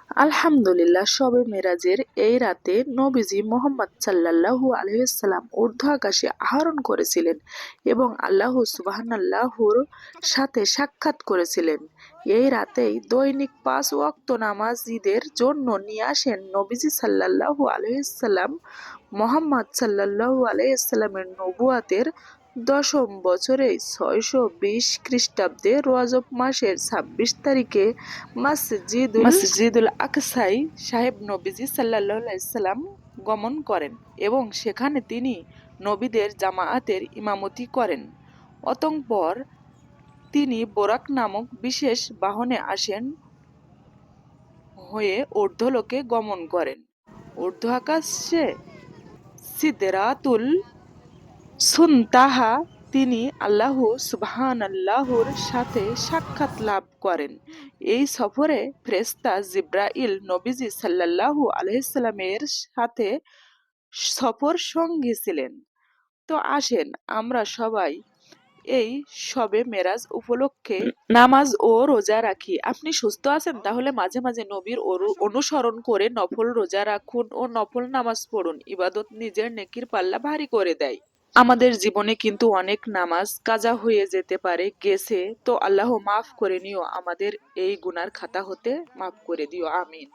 আলহামদুলিল্লাহ, শবে মেরাজের এই রাতে নবীজি মুহাম্মদ সাল্লাল্লাহু আলাইহি ওয়াসাল্লাম ঊর্ধ্ব আকাশে আরোহণ করেছিলেন এবং আল্লাহ সুবহানাল্লাহর সাথে সাক্ষাৎ করেছিলেন। এই রাতেই দৈনিক 5 ওয়াক্ত নামাজ ঈদের জন্য নিয়ে আসেন নবীজি সাল্লাল্লাহু আলাইহি ওয়াসাল্লাম। মুহাম্মদ সাল্লাল্লাহু আলাইহি ওয়াসাল্লামের নবুয়াতের দশম বছরে 620 খ্রিস্টাব্দে রজব মাসের 26 তারিখে মসজিদুল আকসায় সাহেব নবীজি সাল্লাল্লাহু আলাইহি ওয়াসাল্লাম গমন করেন এবং সেখানে তিনি নবীদের জামায়াতের ইমামতি করেন। অতঃপর তিনি বোরাক নামক বিশেষ বাহনে আসেন হয়ে ঊর্ধ্বলোকে গমন করেন। ঊর্ধ্ব আকাশে সিদরাতুল সুনতাহা তিনি আল্লাহ সুবহানাল্লাহর সাথে সাক্ষাৎ লাভ করেন। এই সফরে ফেরেশতা জিবরাইল নবীজি সাল্লাল্লাহু আলাইহি সাল্লামের সাথে সফর সঙ্গী ছিলেন। তো আসেন আমরা সবাই এই শবে মেরাজ উপলক্ষে নামাজ ও রোজা রাখি। আপনি সুস্থ আছেন? তাহলে মাঝে মাঝে নবীর অনুসরণ করে নফল রোজা রাখুন ও নফল নামাজ পড়ুন। ইবাদত নিজের নেকির পাল্লা ভারী করে দেয়। আমাদের জীবনে কিন্তু অনেক নামাজ কাজা হয়ে যেতে পারে, গেছে, তো আল্লাহ মাফ করে নিও, আমাদের এই গুনার খাতা হতে মাফ করে দিও, আমিন।